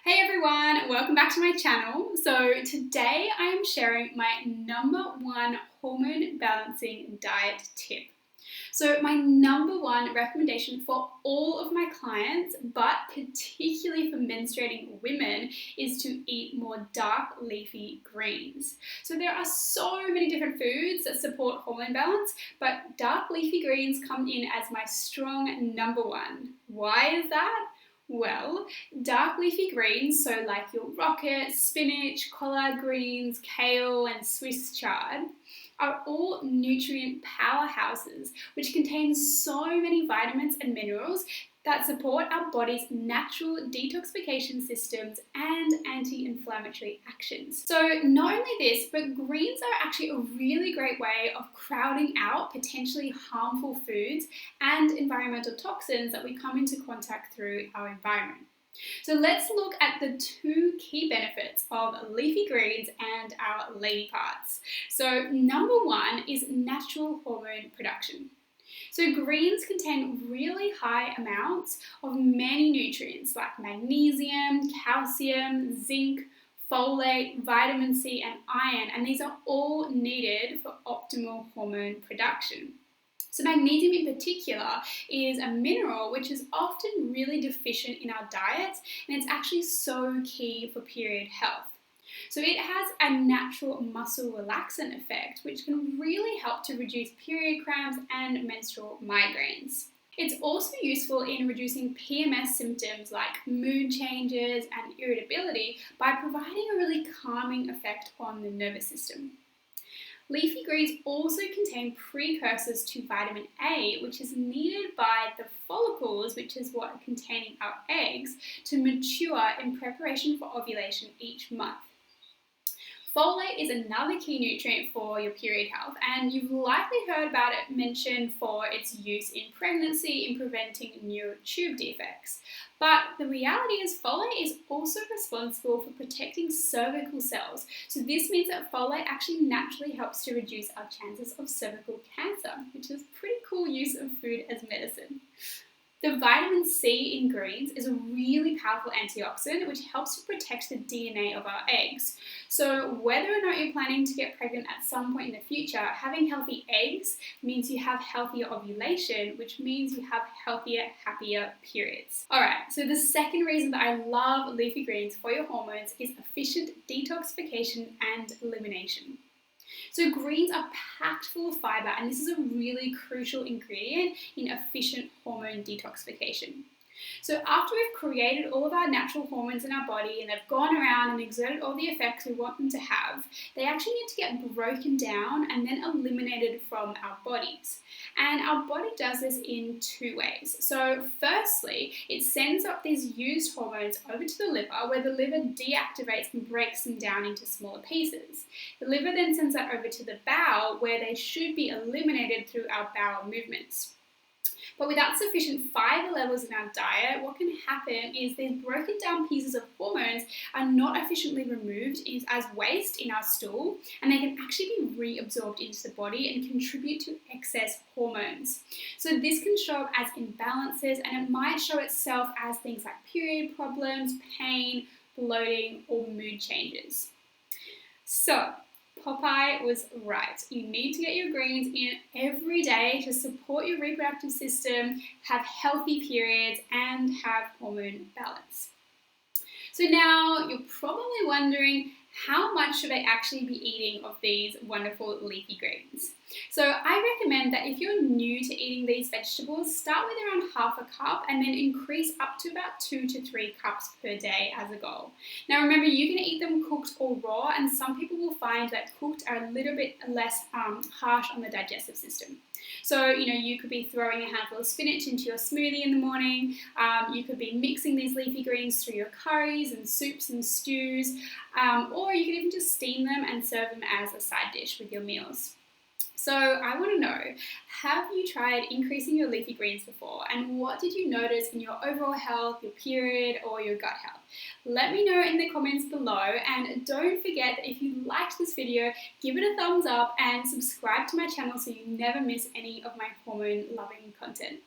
Hey everyone, welcome back to my channel. So today I am sharing my number one hormone balancing diet tip. So my number one recommendation for all of my clients, but particularly for menstruating women, is to eat more dark leafy greens. So there are so many different foods that support hormone balance, but dark leafy greens come in as my strong number one. Why is that? Well, dark leafy greens, so like your rocket, spinach, collard greens, kale, and Swiss chard, are all nutrient powerhouses which contain so many vitamins and minerals that support our body's natural detoxification systems and anti-inflammatory actions. So not only this, but greens are actually a really great way of crowding out potentially harmful foods and environmental toxins that we come into contact through our environment. So let's look at the two key benefits of leafy greens and our lady parts. So number one is natural hormone production. So greens contain really high amounts of many nutrients like magnesium, calcium, zinc, folate, vitamin C, and iron, and these are all needed for optimal hormone production. So magnesium in particular is a mineral which is often really deficient in our diets, and it's actually so key for period health. So it has a natural muscle relaxant effect, which can really help to reduce period cramps and menstrual migraines. It's also useful in reducing PMS symptoms like mood changes and irritability by providing a really calming effect on the nervous system. Leafy greens also contain precursors to vitamin A, which is needed by the follicles, which is what are containing our eggs, to mature in preparation for ovulation each month. Folate is another key nutrient for your period health, and you've likely heard about it mentioned for its use in pregnancy in preventing new tube defects. But the reality is folate is also responsible for protecting cervical cells. So this means that folate actually naturally helps to reduce our chances of cervical cancer, which is a pretty cool use of food as medicine. The vitamin C in greens is a really powerful antioxidant which helps to protect the DNA of our eggs. So whether or not you're planning to get pregnant at some point in the future, having healthy eggs means you have healthier ovulation, which means you have healthier, happier periods. Alright, so the second reason that I love leafy greens for your hormones is efficient detoxification and elimination. So greens are packed full of fiber, and this is a really crucial ingredient in efficient hormone detoxification. So after we've created all of our natural hormones in our body and they've gone around and exerted all the effects we want them to have, they actually need to get broken down and then eliminated from our bodies. And our body does this in two ways. So firstly, it sends up these used hormones over to the liver, where the liver deactivates and breaks them down into smaller pieces. The liver then sends that over to the bowel, where they should be eliminated through our bowel movements. But without sufficient fiber levels in our diet, what can happen is these broken down pieces of hormones are not efficiently removed as waste in our stool, and they can actually be reabsorbed into the body and contribute to excess hormones. So this can show up as imbalances, and it might show itself as things like period problems, pain, bloating, or mood changes. So Popeye was right. You need to get your greens in every day to support your reproductive system, have healthy periods, and have hormone balance. So now you're probably wondering, how much should I actually be eating of these wonderful leafy greens? So I recommend that if you're new to eating these vegetables, start with around half a cup and then increase up to about 2 to 3 cups per day as a goal. Now remember, you can eat them cooked or raw, and some people will find that cooked are a little bit less harsh on the digestive system. So, you could be throwing a handful of spinach into your smoothie in the morning. You could be mixing these leafy greens through your curries and soups and stews, or you could even just steam them and serve them as a side dish with your meals. So I want to know, have you tried increasing your leafy greens before, and what did you notice in your overall health, your period, or your gut health? Let me know in the comments below, and don't forget that if you liked this video, give it a thumbs up and subscribe to my channel so you never miss any of my hormone loving content.